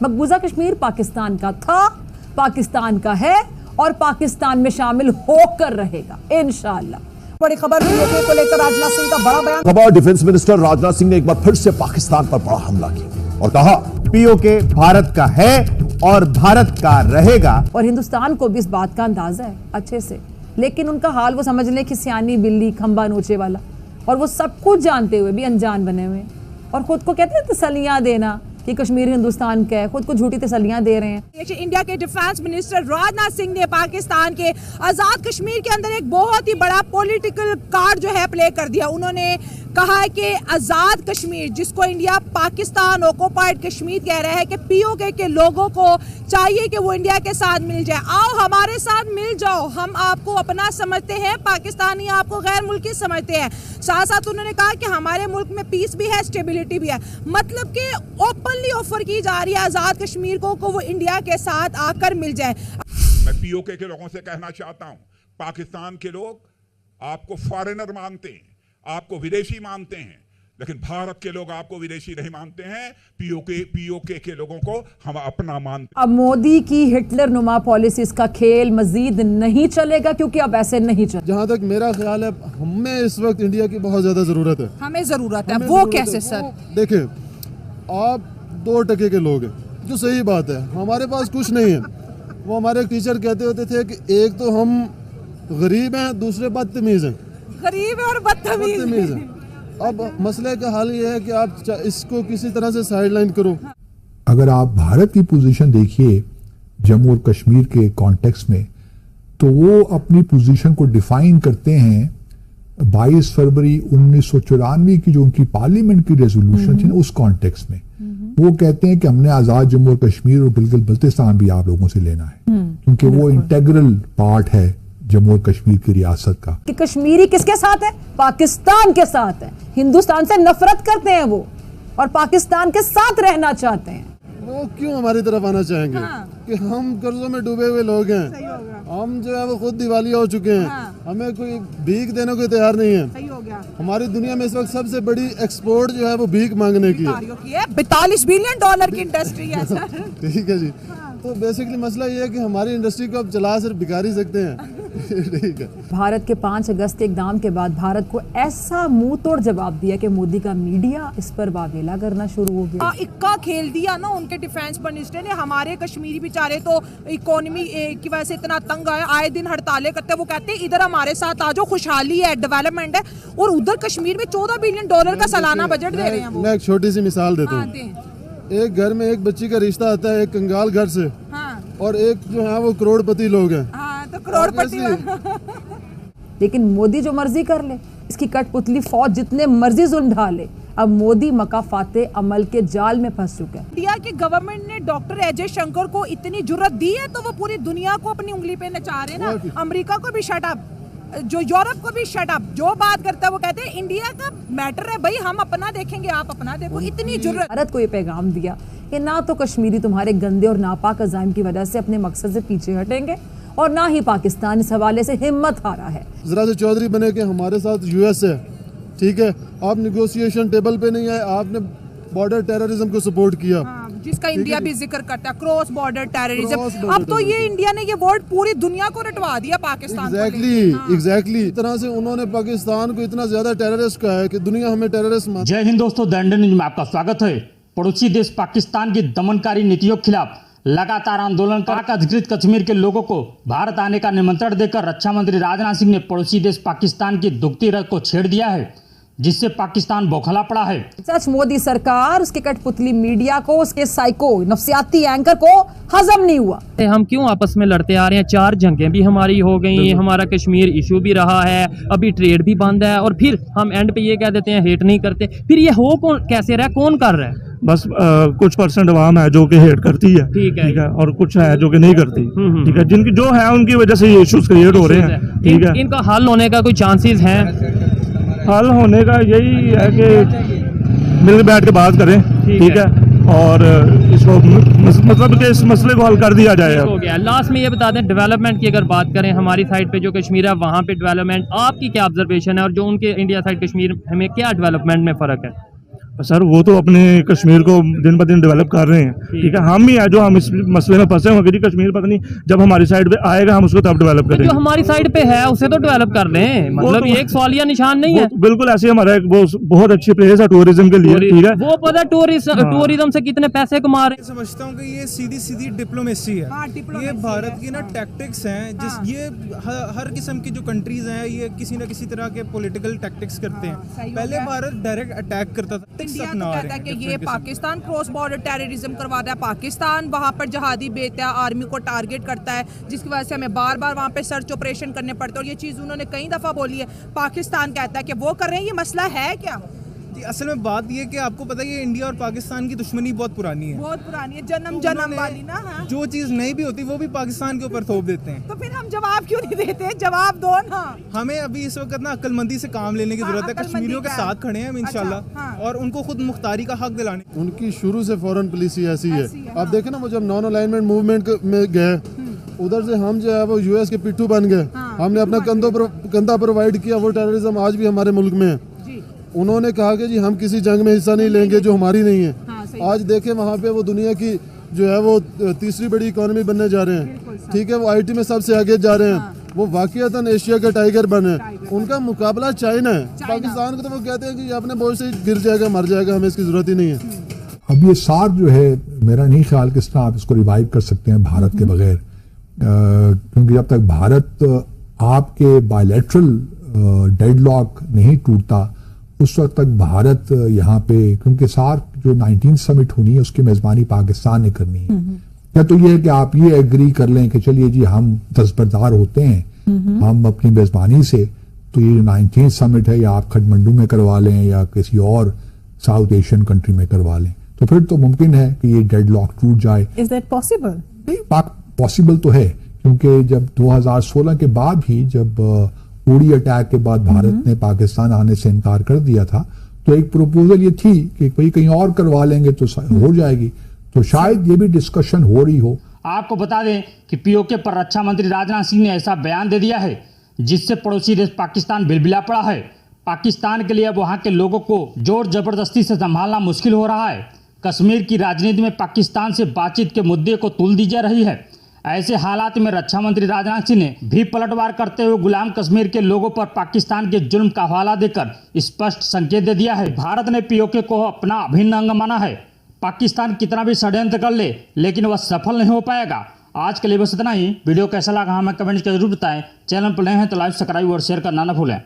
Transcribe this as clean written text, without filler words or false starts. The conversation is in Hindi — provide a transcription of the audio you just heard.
मकबूजा कश्मीर पाकिस्तान का था, पाकिस्तान का है और पाकिस्तान में शामिल होकर रहेगा इंशाअल्लाह। बड़ी खबर पीओके को लेकर राजनाथ सिंह का बड़ा बयान। खबर डिफेंस मिनिस्टर राजनाथ सिंह ने एक बार फिर से पाकिस्तान पर बड़ा हमला किया और कहा पीओके भारत का है और भारत का रहेगा। और हिंदुस्तान को भी इस बात का अंदाजा है अच्छे से, लेकिन उनका हाल वो समझ लें कि सियानी बिल्ली खंबा नोचे वाला, और वो सब कुछ जानते हुए भी अनजान बने हुए और खुद को कहते हैं तसल्लियां देना कि कश्मीर हिंदुस्तान का है, खुद को झूठी तसल्लियां दे रहे हैं। इंडिया के डिफेंस मिनिस्टर राजनाथ सिंह ने पाकिस्तान के आजाद कश्मीर के अंदर एक बहुत ही बड़ा पॉलिटिकल कार्ड जो है प्ले कर दिया। उन्होंने कहा है कि आजाद कश्मीर, जिसको इंडिया पाकिस्तान ऑक्युपाइड कश्मीर कह रहा है, कि पीओके के लोगों को चाहिए कि वो इंडिया के साथ मिल जाए। आओ हमारे साथ मिल जाओ, हम आपको अपना समझते हैं, पाकिस्तानी आपको गैर मुल्की समझते हैं। साथ साथ उन्होंने कहा कि हमारे मुल्क में पीस भी है, स्टेबिलिटी भी है। मतलब कि ओपनली ऑफर की जा रही है आजाद कश्मीर को वो इंडिया के साथ आकर मिल जाए। मैं पीओके के लोगों से कहना चाहता हूं, पाकिस्तान के लोग आपको फॉरेनर मानते हैं, आपको विदेशी मानते हैं, लेकिन भारत के लोग आपको विदेशी नहीं मानते हैं। पीओके के लोगों को हम अपना मानते हैं। अब मोदी की हिटलर नुमा पॉलिसीज का खेल मजीद नहीं चलेगा, क्योंकि अब ऐसे नहीं चलेगा। जहाँ तक मेरा ख्याल है, हमें इस वक्त इंडिया की बहुत ज्यादा जरूरत है। हमें जरूरत है, वो कैसे सर? देखिए, आप 2% के लोग हैं, जो सही बात है, हमारे पास कुछ नहीं है। वो हमारे टीचर कहते होते थे कि एक तो हम गरीब हैं, दूसरे बदतमीज हैं। गरीब और बदतमीज हैं। अब मसले का हल ये है कि आप इसको किसी तरह से साइडलाइन करो। अगर आप भारत की पोजीशन देखिए जम्मू और कश्मीर के कॉन्टेक्स्ट में, तो वो अपनी पोजीशन को डिफाइन करते हैं 22 फरवरी 1994 की जो उनकी पार्लियामेंट की रेजोल्यूशन थी ना, उस कॉन्टेक्स्ट में वो कहते हैं कि हमने आजाद जम्मू और कश्मीर और गिलगित बल्तिस्तान भी आप लोगों से लेना है, क्योंकि वो इंटेग्रल पार्ट है जम्मू और कश्मीर की रियासत का। कि कश्मीरी किसके साथ है? पाकिस्तान के साथ है। हिंदुस्तान से नफरत करते हैं वो, और पाकिस्तान के साथ रहना चाहते हैं। वो क्यों हमारी तरफ आना चाहेंगे? कि हम कर्जों में डूबे हुए लोग हैं, हम जो है वो खुद दिवालिया हो चुके हैं। हमें कोई भीख देने को तैयार नहीं है। सही हो गया। हमारी दुनिया में इस वक्त सबसे बड़ी एक्सपोर्ट जो है वो भीख मांगने की है। 42 बिलियन डॉलर की इंडस्ट्री है सर। ठीक है जी। तो बेसिकली मसला ये है कि हमारी इंडस्ट्री को अब चला सिर्फ भिखारी सकते हैं। ठीक है। भारत के 5 अगस्त के इक़दाम के बाद भारत को ऐसा मुंह तोड़ जवाब दिया कि मोदी का मीडिया इस पर वावेला करना शुरू हो गया। इक्का खेल दिया ना उनके डिफेंस मिनिस्टर ने। हमारे कश्मीरी बेचारे तो इकोनॉमी की वजह से इतना तंग आए दिन हड़तालें करते। वो कहते हैं इधर हमारे साथ आ जाओ, खुशहाली है, डेवलपमेंट है, और उधर कश्मीर में 14 बिलियन डॉलर का सालाना बजट दे रहे हैं वो। मैं एक छोटी सी मिसाल देता हूँ। एक घर में एक बच्ची का रिश्ता आता है एक कंगाल घर से, और एक जो है वो करोड़पति लोग हैं। तो करोड़पति लेकिन मोदी जो मर्जी कर ले, इसकी कठपुतली फौज जितने मर्जी जुल्म ढाले, अब मोदी मकाफाते अमल के जाल में फंस चुका है। इंडिया की गवर्नमेंट ने डॉक्टर अजय शंकर को इतनी जुर्रत दी है, तो वो पूरी दुनिया को अपनी उंगली पे नचा रहे हैं ना। अमेरिका को भी शट अप, जो यूरोप को भी शट अप। जो बात करता है वो कहते हैं इंडिया का मैटर है भाई, हम अपना देखेंगे, आप अपना देखो। इतनी जुर्रत। भारत को ये पैगाम दिया कि ना तो कश्मीरी तुम्हारे गंदे और नापाक अज़ाइम की वजह से अपने मकसद से पीछे हटेंगे, और ना ही पाकिस्तान इस हवाले से हिम्मत हारा है। जरा से चौधरी बने के हमारे साथ यूएस है, ठीक है, आप निगोशिएशन टेबल पे नहीं आए, आपने बॉर्डर टेररिज्म को सपोर्ट किया, जिसका इंडिया भी जिक्र करता है, क्रॉस बॉर्डर टेररिज्म। अब तो ये इंडिया ने ये वर्ड पूरी दुनिया को रटवा दिया पाकिस्तान। एग्जैक्टली इस तरह से उन्होंने पाकिस्तान को इतना ज्यादा टेररिस्ट कहा है कि दुनिया हमें टेररिस्ट मानती है। जय हिंद दोस्तों, द इंडियन न्यूज़ में आपका स्वागत है। पड़ोसी देश पाकिस्तान की दमनकारी नीतियों के खिलाफ लगातार आंदोलन कर अधिकृत कश्मीर के लोगों को भारत आने का निमंत्रण देकर रक्षा मंत्री राजनाथ सिंह ने पड़ोसी देश पाकिस्तान की दुखती रग को छेड़ दिया है, जिससे पाकिस्तान बौखला पड़ा है। सच मोदी सरकार, उसके कठपुतली मीडिया को, उसके साइको नफसियाती एंकर को हजम नहीं हुआ। हम क्यों आपस में लड़ते आ रहे हैं? 4 जंगें भी हमारी हो गई, हमारा कश्मीर इशू भी रहा है, अभी ट्रेड भी बंद है, और फिर हम एंड पे ये कह देते हैं हेट नहीं करते। फिर ये हो कौन, कैसे रहा, कौन कर रहा है? बस कुछ % अवाम है जो कि हेट करती है, ठीक है, और कुछ है जो कि नहीं करती, ठीक है, जिनकी जो है उनकी वजह से ये इश्यूज क्रिएट हो रहे हैं, ठीक है। इनका हल होने का कोई चांसेस हैं? हल होने का यही है कि मिल बैठ के बात करें, ठीक है, और इसको मतलब कि इस मसले को हल कर दिया जाए। हो गया। लास्ट में ये बता दें, डेवलपमेंट की अगर बात करें, हमारी साइड पे जो कश्मीर है वहाँ पे डेवलपमेंट आपकी क्या ऑब्जर्वेशन है, और जो उनके इंडिया साइड कश्मीर हमें क्या डेवलपमेंट में फ़र्क है? सर वो तो अपने कश्मीर को दिन ब दिन डेवलप कर रहे हैं, ठीक है। हम ही है जो हम इस मसले में फंसे हुए कि कश्मीर पता नहीं जब हमारी साइड पे आएगा हम उसको तब डेवलप करेंगे। जो हमारी साइड पे है उसे तो डेवलप कर लें, मतलब ये एक सवालिया निशान नहीं है। बिल्कुल ऐसे हमारा एक वो बहुत अच्छी प्लेस है टूरिज्म के लिए, ठीक है। वो पता टूरिज्म से कितने पैसे कमा रहे हैं। समझता हूँ कि ये सीधी सीधी डिप्लोमेसी है। ये भारत की ना टैक्टिक्स हैं, ये हर किस्म की जो कंट्रीज हैं ये किसी न किसी तरह के पॉलिटिकल टैक्टिक्स करते हैं। पहले भारत डायरेक्ट अटैक करता था, इंडिया तो कहता है कि ये पाकिस्तान क्रॉस बॉर्डर टेररिज्म करवाता है, पाकिस्तान वहाँ पर जहादी भेजता है, आर्मी को टारगेट करता है, जिसकी वजह से हमें बार बार वहाँ पे सर्च ऑपरेशन करने पड़ते हैं। और ये चीज़ उन्होंने कई दफ़ा बोली है। पाकिस्तान कहता है कि वो कर रहे हैं, ये मसला है क्या? असल में बात ये कि आपको पता है ये इंडिया और पाकिस्तान की दुश्मनी बहुत पुरानी है, बहुत पुरानी है, जन्म वाली ना। हाँ। जो चीज़ नहीं भी होती वो भी पाकिस्तान के ऊपर थोप देते हैं। तो फिर हम जवाब क्यों नहीं देते? जवाब दो ना। हमें अभी इस वक्त ना अक्लमंदी से काम लेने की जरूरत है। कश्मीरियों के साथ खड़े हैं हम इंशाल्लाह, और उनको खुद मुख्तारी का हक दिलाने। उनकी शुरू से फॉरेन पॉलिसी ऐसी है। आप देखें ना, वो जब नॉन अलाइनमेंट मूवमेंट में गए, उधर से हम जो है वो यूएस के पिट्ठू बन गए। हमने अपना कंधा प्रोवाइड किया। वो टेररिज्म आज भी हमारे मुल्क में है। उन्होंने कहा कि जी हम किसी जंग में हिस्सा नहीं लेंगे जो हमारी नहीं है। आज देखें वहाँ पे वो दुनिया की जो है वो तीसरी बड़ी इकोनॉमी बनने जा रहे हैं, ठीक है। वो आईटी में सबसे आगे जा रहे हैं। वो वाकईतन एशिया का टाइगर बने। उनका मुकाबला चाइना है। पाकिस्तान को तो वो कहते हैं कि अपने बोझ से गिर जाएगा, मर जाएगा, हमें इसकी जरूरत ही नहीं है। अब ये सार जो है, मेरा नहीं ख्याल किस तरह आप इसको रिवाइव कर सकते हैं भारत के बगैर, क्योंकि जब तक भारत आपके बायलैटरल डेडलॉक नहीं टूटता उस वक्त तक भारत यहाँ पे, क्योंकि सार्क जो 19 समिट होनी है उसकी मेजबानी पाकिस्तान ने करनी है। या तो ये है कि आप ये एग्री कर लें कि चलिए जी हम दस्तबरदार होते हैं, हम अपनी मेजबानी से, तो ये 19 समिट है या आप खटमंडू में करवा लें या किसी और साउथ एशियन कंट्री में करवा लें, तो फिर तो मुमकिन है कि ये डेडलॉक टूट जाए। Is that possible? नहीं, पॉसिबल तो है, क्योंकि जब 2016 के बाद भी, जब उड़ी अटैक के बाद भारत ने पाकिस्तान आने से इनकार कर दिया था, तो एक प्रपोजल ये थी कि कोई कहीं और करवा लेंगे तो हो जाएगी। तो शायद ये भी डिस्कशन हो रही हो। आपको बता दें कि पीओके पर रक्षा मंत्री राजनाथ सिंह ने ऐसा बयान दे दिया है जिससे पड़ोसी देश पाकिस्तान बिलबिला पड़ा है। पाकिस्तान के लिए अब वहां के लोगों को जोर जबरदस्ती से संभालना मुश्किल हो रहा है। कश्मीर की राजनीति में पाकिस्तान से बातचीत के मुद्दे को तुल दी जा रही है। ऐसे हालात में रक्षा मंत्री राजनाथ सिंह ने भी पलटवार करते हुए गुलाम कश्मीर के लोगों पर पाकिस्तान के जुल्म का हवाला देकर स्पष्ट संकेत दे दिया है। भारत ने पीओके को अपना अभिन्न अंग माना है। पाकिस्तान कितना भी षड्यंत्र कर ले लेकिन वह सफल नहीं हो पाएगा। आज के लिए बस इतना ही। वीडियो कैसा लगा हमें कमेंट जरूर बताएं। चैनल पर नए हैं तो लाइक, सब्सक्राइब और शेयर करना न भूलें।